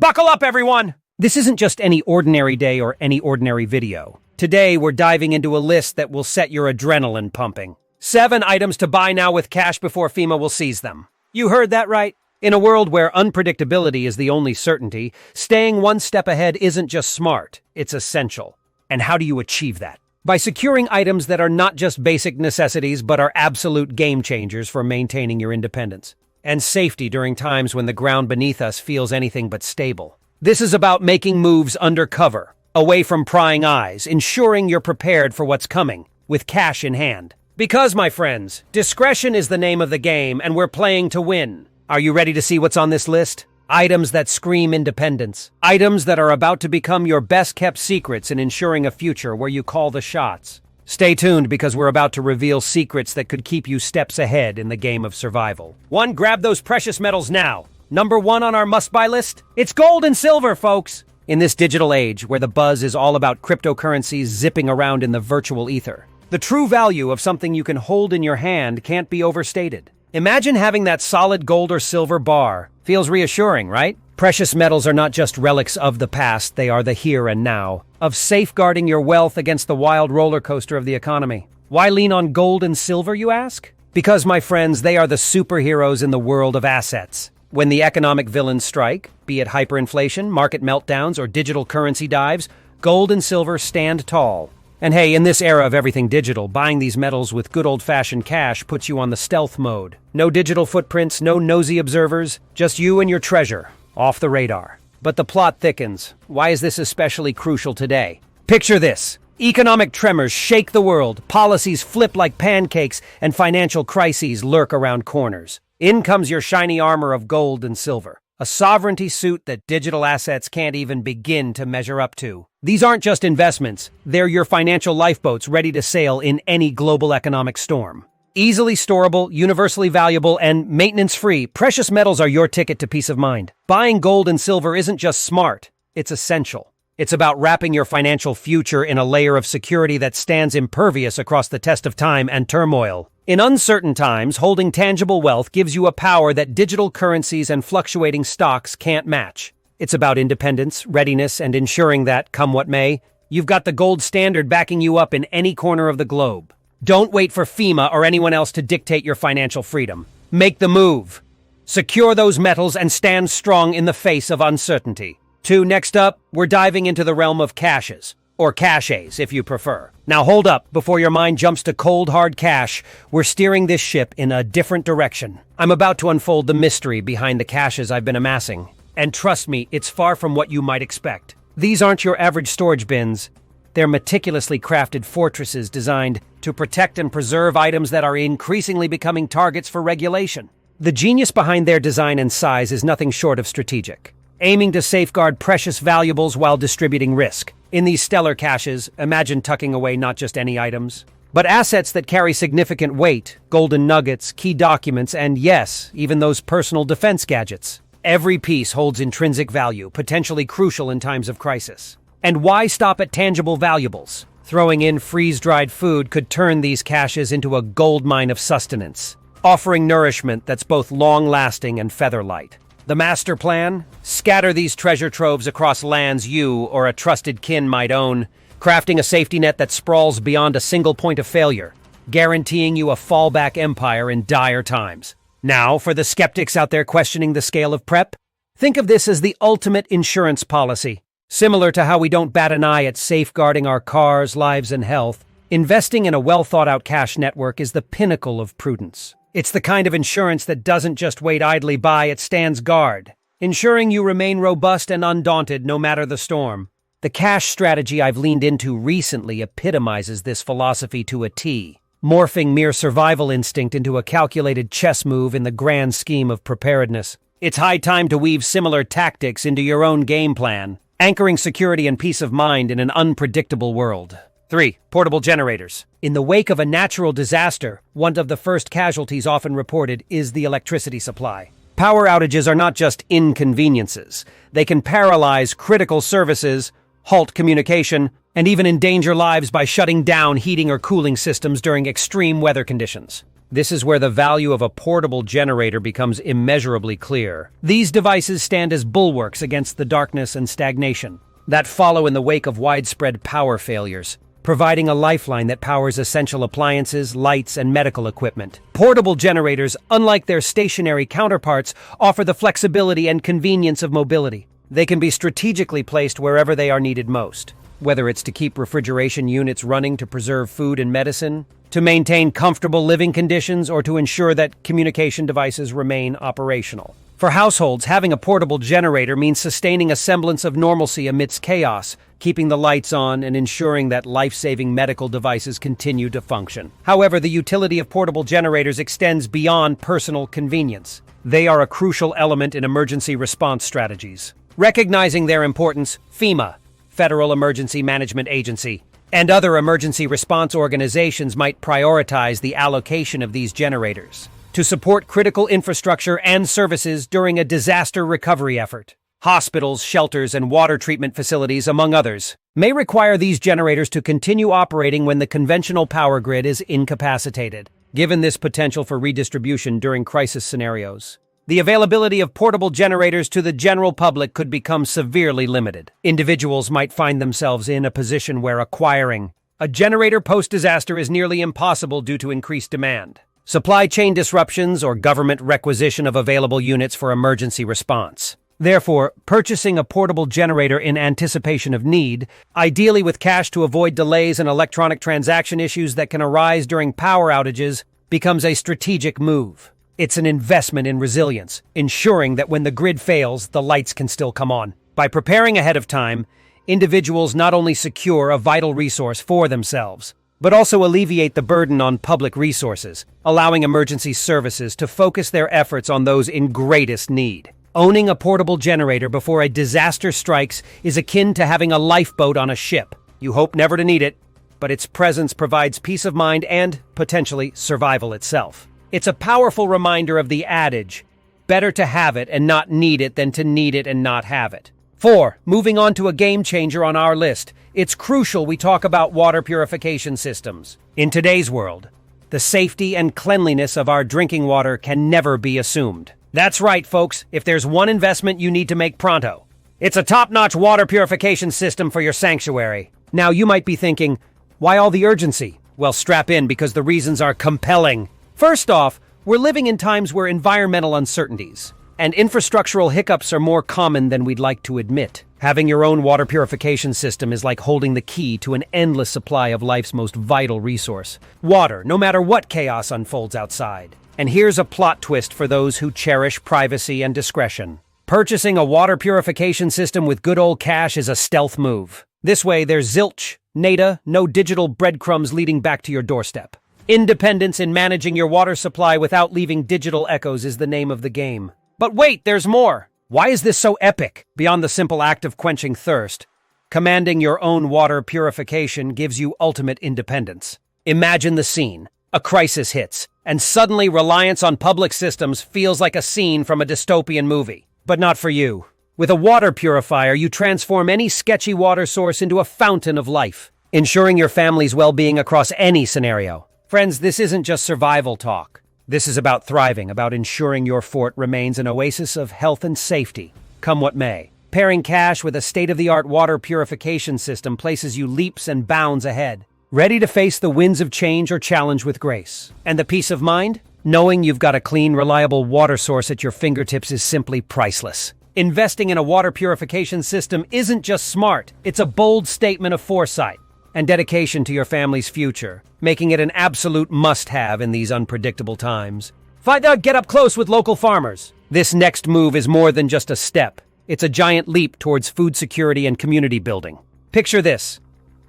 Buckle up, everyone! This isn't just any ordinary day or any ordinary video. Today, we're diving into a list that will set your adrenaline pumping. 7 items to buy now with cash before FEMA will seize them. You heard that right. In a world where unpredictability is the only certainty, staying one step ahead isn't just smart, it's essential. And how do you achieve that? By securing items that are not just basic necessities but are absolute game changers for maintaining your independence and safety during times when the ground beneath us feels anything but stable. This is about making moves under cover, away from prying eyes, ensuring you're prepared for what's coming, with cash in hand. Because, my friends, discretion is the name of the game, and we're playing to win. Are you ready to see what's on this list? Items that scream independence. Items that are about to become your best-kept secrets in ensuring a future where you call the shots. Stay tuned because we're about to reveal secrets that could keep you steps ahead in the game of survival. 1. Grab those precious metals now. Number 1 on our must-buy list? It's gold and silver, folks! In this digital age, where the buzz is all about cryptocurrencies zipping around in the virtual ether, the true value of something you can hold in your hand can't be overstated. Imagine having that solid gold or silver bar. Feels reassuring, right? Precious metals are not just relics of the past, they are the here and now, of safeguarding your wealth against the wild roller coaster of the economy. Why lean on gold and silver, you ask? Because, my friends, they are the superheroes in the world of assets. When the economic villains strike, be it hyperinflation, market meltdowns, or digital currency dives, gold and silver stand tall. And hey, in this era of everything digital, buying these metals with good old-fashioned cash puts you on the stealth mode. No digital footprints, no nosy observers, just you and your treasure, off the radar. But the plot thickens. Why is this especially crucial today? Picture this. Economic tremors shake the world, policies flip like pancakes, and financial crises lurk around corners. In comes your shiny armor of gold and silver. A sovereignty suit that digital assets can't even begin to measure up to. These aren't just investments, they're your financial lifeboats ready to sail in any global economic storm. Easily storable, universally valuable, and maintenance-free, precious metals are your ticket to peace of mind. Buying gold and silver isn't just smart, it's essential. It's about wrapping your financial future in a layer of security that stands impervious across the test of time and turmoil. In uncertain times, holding tangible wealth gives you a power that digital currencies and fluctuating stocks can't match. It's about independence, readiness, and ensuring that, come what may, you've got the gold standard backing you up in any corner of the globe. Don't wait for FEMA or anyone else to dictate your financial freedom. Make the move. Secure those metals and stand strong in the face of uncertainty. 2. Next up, we're diving into the realm of caches. Or caches, if you prefer. Now hold up, before your mind jumps to cold, hard cash, we're steering this ship in a different direction. I'm about to unfold the mystery behind the caches I've been amassing. And trust me, it's far from what you might expect. These aren't your average storage bins. They're meticulously crafted fortresses designed to protect and preserve items that are increasingly becoming targets for regulation. The genius behind their design and size is nothing short of strategic, aiming to safeguard precious valuables while distributing risk. In these stellar caches, imagine tucking away not just any items, but assets that carry significant weight, golden nuggets, key documents, and yes, even those personal defense gadgets. Every piece holds intrinsic value, potentially crucial in times of crisis. And why stop at tangible valuables? Throwing in freeze-dried food could turn these caches into a goldmine of sustenance, offering nourishment that's both long-lasting and feather-light. The master plan? Scatter these treasure troves across lands you or a trusted kin might own, crafting a safety net that sprawls beyond a single point of failure, guaranteeing you a fallback empire in dire times. Now, for the skeptics out there questioning the scale of prep, think of this as the ultimate insurance policy. Similar to how we don't bat an eye at safeguarding our cars, lives, and health, investing in a well-thought-out cash network is the pinnacle of prudence. It's the kind of insurance that doesn't just wait idly by, it stands guard, ensuring you remain robust and undaunted no matter the storm. The cash strategy I've leaned into recently epitomizes this philosophy to a T, morphing mere survival instinct into a calculated chess move in the grand scheme of preparedness. It's high time to weave similar tactics into your own game plan, anchoring security and peace of mind in an unpredictable world. 3. Portable generators. In the wake of a natural disaster, one of the first casualties often reported is the electricity supply. Power outages are not just inconveniences. They can paralyze critical services, halt communication, and even endanger lives by shutting down heating or cooling systems during extreme weather conditions. This is where the value of a portable generator becomes immeasurably clear. These devices stand as bulwarks against the darkness and stagnation that follow in the wake of widespread power failures, providing a lifeline that powers essential appliances, lights, and medical equipment. Portable generators, unlike their stationary counterparts, offer the flexibility and convenience of mobility. They can be strategically placed wherever they are needed most, whether it's to keep refrigeration units running to preserve food and medicine, to maintain comfortable living conditions, or to ensure that communication devices remain operational. For households, having a portable generator means sustaining a semblance of normalcy amidst chaos, keeping the lights on and ensuring that life-saving medical devices continue to function. However, the utility of portable generators extends beyond personal convenience. They are a crucial element in emergency response strategies. Recognizing their importance, FEMA, Federal Emergency Management Agency, and other emergency response organizations might prioritize the allocation of these generators to support critical infrastructure and services during a disaster recovery effort. Hospitals, shelters, and water treatment facilities, among others, may require these generators to continue operating when the conventional power grid is incapacitated. Given this potential for redistribution during crisis scenarios, the availability of portable generators to the general public could become severely limited. Individuals might find themselves in a position where acquiring a generator post-disaster is nearly impossible due to increased demand, supply chain disruptions, or government requisition of available units for emergency response. Therefore, purchasing a portable generator in anticipation of need, ideally with cash to avoid delays and electronic transaction issues that can arise during power outages, becomes a strategic move. It's an investment in resilience, ensuring that when the grid fails, the lights can still come on. By preparing ahead of time, individuals not only secure a vital resource for themselves, but also alleviate the burden on public resources, allowing emergency services to focus their efforts on those in greatest need. Owning a portable generator before a disaster strikes is akin to having a lifeboat on a ship. You hope never to need it, but its presence provides peace of mind and, potentially, survival itself. It's a powerful reminder of the adage, better to have it and not need it than to need it and not have it. 4. Moving on to a game changer on our list, it's crucial we talk about water purification systems. In today's world, the safety and cleanliness of our drinking water can never be assumed. That's right, folks. If there's one investment you need to make pronto, it's a top-notch water purification system for your sanctuary. Now, you might be thinking, why all the urgency? Well, strap in because the reasons are compelling. First off, we're living in times where environmental uncertainties and infrastructural hiccups are more common than we'd like to admit. Having your own water purification system is like holding the key to an endless supply of life's most vital resource, water, no matter what chaos unfolds outside. And here's a plot twist for those who cherish privacy and discretion. Purchasing a water purification system with good old cash is a stealth move. This way, there's zilch, nada, no digital breadcrumbs leading back to your doorstep. Independence in managing your water supply without leaving digital echoes is the name of the game. But wait, there's more! Why is this so epic? Beyond the simple act of quenching thirst, commanding your own water purification gives you ultimate independence. Imagine the scene. A crisis hits, and suddenly reliance on public systems feels like a scene from a dystopian movie. But not for you. With a water purifier, you transform any sketchy water source into a fountain of life, ensuring your family's well-being across any scenario. Friends, this isn't just survival talk. This is about thriving, about ensuring your fort remains an oasis of health and safety, come what may. Pairing cash with a state-of-the-art water purification system places you leaps and bounds ahead, ready to face the winds of change or challenge with grace. And the peace of mind? Knowing you've got a clean, reliable water source at your fingertips is simply priceless. Investing in a water purification system isn't just smart, it's a bold statement of foresight and dedication to your family's future, making it an absolute must-have in these unpredictable times. Get up close with local farmers. This next move is more than just a step. It's a giant leap towards food security and community building. Picture this.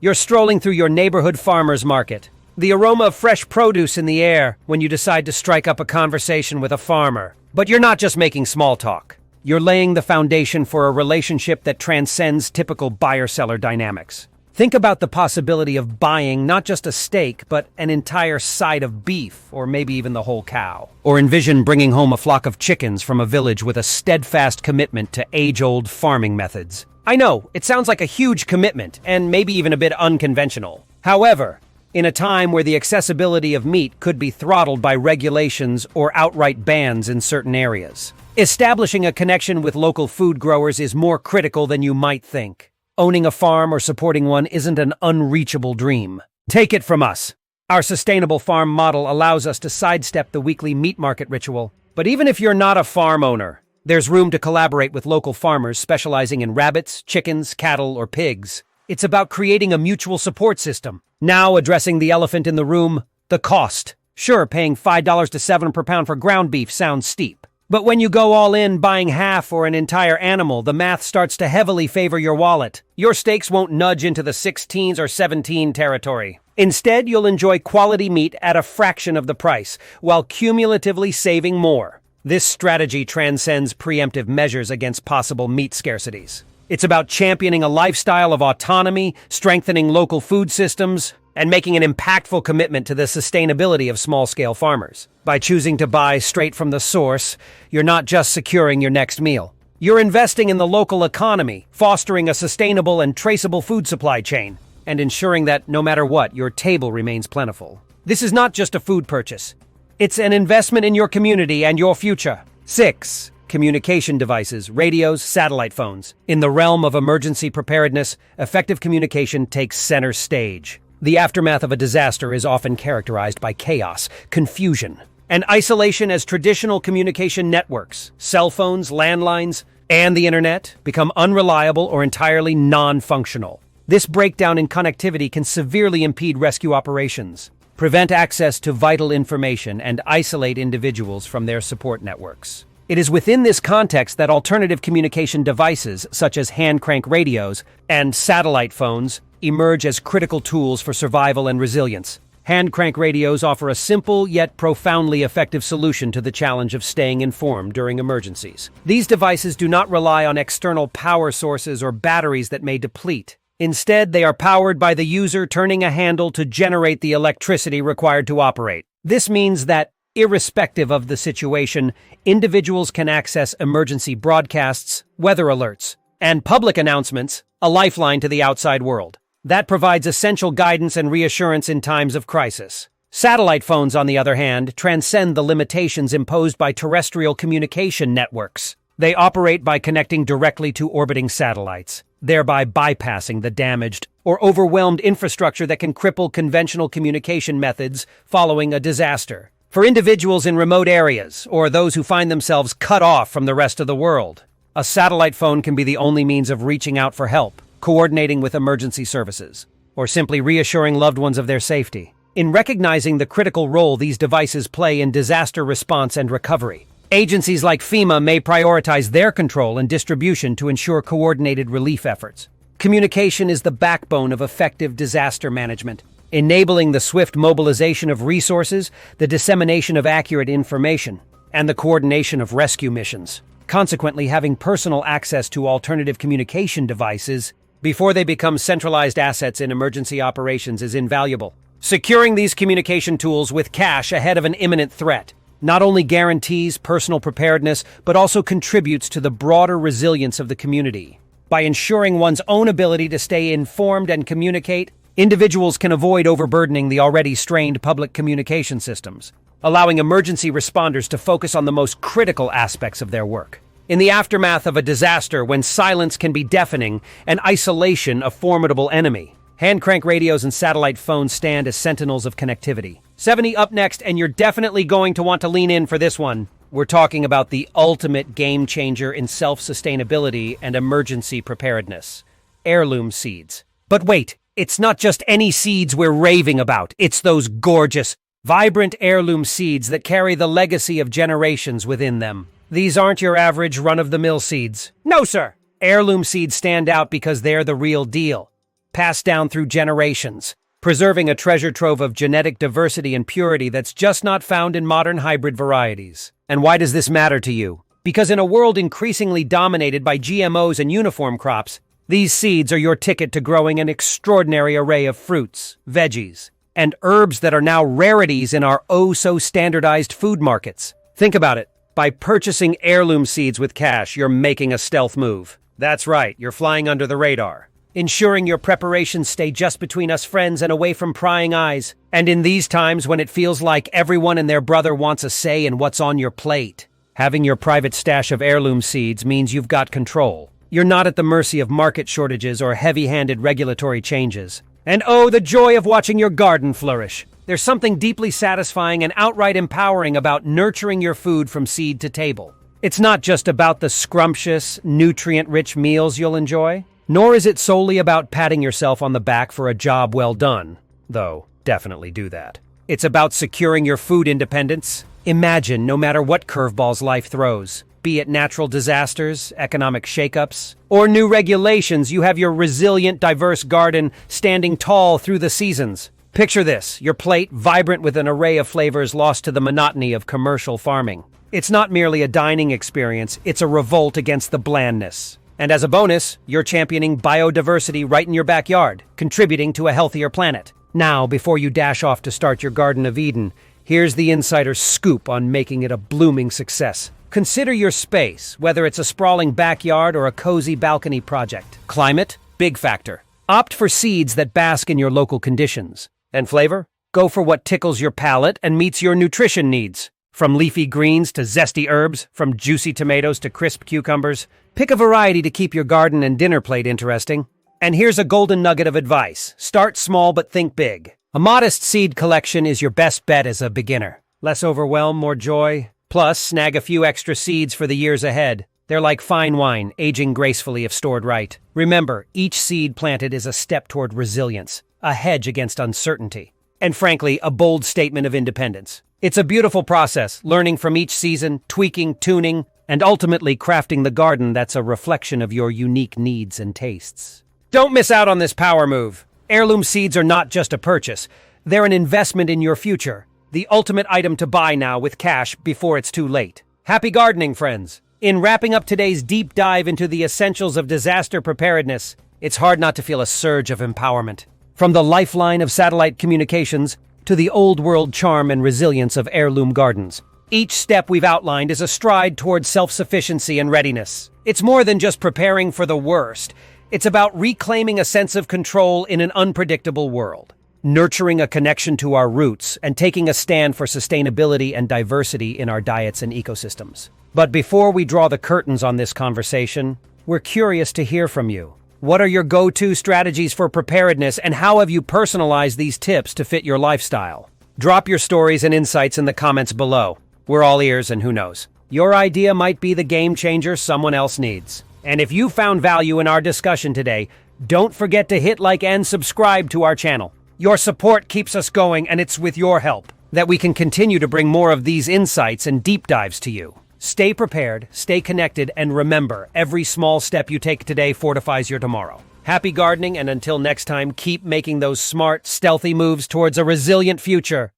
You're strolling through your neighborhood farmer's market. The aroma of fresh produce in the air when you decide to strike up a conversation with a farmer. But you're not just making small talk. You're laying the foundation for a relationship that transcends typical buyer-seller dynamics. Think about the possibility of buying not just a steak, but an entire side of beef, or maybe even the whole cow. Or envision bringing home a flock of chickens from a village with a steadfast commitment to age-old farming methods. I know, it sounds like a huge commitment, and maybe even a bit unconventional. However, in a time where the accessibility of meat could be throttled by regulations or outright bans in certain areas. Establishing a connection with local food growers is more critical than you might think. Owning a farm or supporting one isn't an unreachable dream. Take it from us. Our sustainable farm model allows us to sidestep the weekly meat market ritual. But even if you're not a farm owner, there's room to collaborate with local farmers specializing in rabbits, chickens, cattle, or pigs. It's about creating a mutual support system. Now addressing the elephant in the room, the cost. Sure, paying $5 to $7 per pound for ground beef sounds steep. But when you go all in buying half or an entire animal, the math starts to heavily favor your wallet. Your steaks won't nudge into the 16s or 17 territory. Instead, you'll enjoy quality meat at a fraction of the price, while cumulatively saving more. This strategy transcends preemptive measures against possible meat scarcities. It's about championing a lifestyle of autonomy, strengthening local food systems, and making an impactful commitment to the sustainability of small-scale farmers. By choosing to buy straight from the source, you're not just securing your next meal. You're investing in the local economy, fostering a sustainable and traceable food supply chain, and ensuring that, no matter what, your table remains plentiful. This is not just a food purchase. It's an investment in your community and your future. 6. Communication devices, radios, satellite phones. In the realm of emergency preparedness, effective communication takes center stage. The aftermath of a disaster is often characterized by chaos, confusion, and isolation as traditional communication networks, cell phones, landlines, and the internet become unreliable or entirely non-functional. This breakdown in connectivity can severely impede rescue operations, prevent access to vital information, and isolate individuals from their support networks. It is within this context that alternative communication devices, such as hand-crank radios and satellite phones, emerge as critical tools for survival and resilience. Hand-crank radios offer a simple yet profoundly effective solution to the challenge of staying informed during emergencies. These devices do not rely on external power sources or batteries that may deplete. Instead, they are powered by the user turning a handle to generate the electricity required to operate. This means that, irrespective of the situation, individuals can access emergency broadcasts, weather alerts, and public announcements, a lifeline to the outside world. That provides essential guidance and reassurance in times of crisis. Satellite phones, on the other hand, transcend the limitations imposed by terrestrial communication networks. They operate by connecting directly to orbiting satellites, thereby bypassing the damaged or overwhelmed infrastructure that can cripple conventional communication methods following a disaster. For individuals in remote areas, or those who find themselves cut off from the rest of the world, a satellite phone can be the only means of reaching out for help, coordinating with emergency services, or simply reassuring loved ones of their safety. In recognizing the critical role these devices play in disaster response and recovery, agencies like FEMA may prioritize their control and distribution to ensure coordinated relief efforts. Communication is the backbone of effective disaster management, enabling the swift mobilization of resources, the dissemination of accurate information, and the coordination of rescue missions. Consequently, having personal access to alternative communication devices before they become centralized assets in emergency operations is invaluable. Securing these communication tools with cash ahead of an imminent threat not only guarantees personal preparedness, but also contributes to the broader resilience of the community. By ensuring one's own ability to stay informed and communicate, individuals can avoid overburdening the already strained public communication systems, allowing emergency responders to focus on the most critical aspects of their work. In the aftermath of a disaster, when silence can be deafening and isolation a formidable enemy, hand-crank radios and satellite phones stand as sentinels of connectivity. 70 up next, and you're definitely going to want to lean in for this one. We're talking about the ultimate game changer in self-sustainability and emergency preparedness: Heirloom Seeds. But wait, it's not just any seeds we're raving about. It's those gorgeous, vibrant heirloom seeds that carry the legacy of generations within them. These aren't your average run-of-the-mill seeds. No, sir! Heirloom seeds stand out because they're the real deal, passed down through generations, preserving a treasure trove of genetic diversity and purity that's just not found in modern hybrid varieties. And why does this matter to you? Because in a world increasingly dominated by GMOs and uniform crops, these seeds are your ticket to growing an extraordinary array of fruits, veggies, and herbs that are now rarities in our oh-so-standardized food markets. Think about it. By purchasing heirloom seeds with cash, you're making a stealth move. That's right, you're flying under the radar. ensuring your preparations stay just between us friends and away from prying eyes. And in these times when it feels like everyone and their brother wants a say in what's on your plate, having your private stash of heirloom seeds means you've got control. You're not at the mercy of market shortages or heavy-handed regulatory changes. And oh, the joy of watching your garden flourish. There's something deeply satisfying and outright empowering about nurturing your food from seed to table. It's not just about the scrumptious, nutrient-rich meals you'll enjoy, nor is it solely about patting yourself on the back for a job well done, though definitely do that. It's about securing your food independence. Imagine no matter what curveballs life throws, be it natural disasters, economic shakeups, or new regulations, you have your resilient, diverse garden standing tall through the seasons. Picture this, your plate vibrant with an array of flavors lost to the monotony of commercial farming. It's not merely a dining experience, it's a revolt against the blandness. And as a bonus, you're championing biodiversity right in your backyard, contributing to a healthier planet. Now, before you dash off to start your Garden of Eden, here's the insider's scoop on making it a blooming success. Consider your space, whether it's a sprawling backyard or a cozy balcony project. Climate? Big factor. Opt for seeds that bask in your local conditions. And flavor? Go for what tickles your palate and meets your nutrition needs. From leafy greens to zesty herbs, from juicy tomatoes to crisp cucumbers, pick a variety to keep your garden and dinner plate interesting. And here's a golden nugget of advice. Start small but think big. A modest seed collection is your best bet as a beginner. Less overwhelm, more joy. Plus, snag a few extra seeds for the years ahead. They're like fine wine, aging gracefully if stored right. Remember, each seed planted is a step toward resilience, a hedge against uncertainty, and frankly, a bold statement of independence. It's a beautiful process, learning from each season, tweaking, tuning, and ultimately crafting the garden that's a reflection of your unique needs and tastes. Don't miss out on this power move. Heirloom seeds are not just a purchase. They're an investment in your future. The ultimate item to buy now with cash before it's too late. Happy gardening, friends! In wrapping up today's deep dive into the essentials of disaster preparedness, it's hard not to feel a surge of empowerment. From the lifeline of satellite communications to the old-world charm and resilience of heirloom gardens, each step we've outlined is a stride towards self-sufficiency and readiness. It's more than just preparing for the worst. It's about reclaiming a sense of control in an unpredictable world, nurturing a connection to our roots, and taking a stand for sustainability and diversity in our diets and ecosystems. But before we draw the curtains on this conversation, we're curious to hear from you. What are your go-to strategies for preparedness, and how have you personalized these tips to fit your lifestyle? Drop your stories and insights in the comments below. We're all ears, and who knows, your idea might be the game changer someone else needs. And if you found value in our discussion today, don't forget to hit like and subscribe to our channel. Your support keeps us going, and it's with your help that we can continue to bring more of these insights and deep dives to you. Stay prepared, stay connected, and remember, every small step you take today fortifies your tomorrow. Happy gardening, and until next time, keep making those smart, stealthy moves towards a resilient future.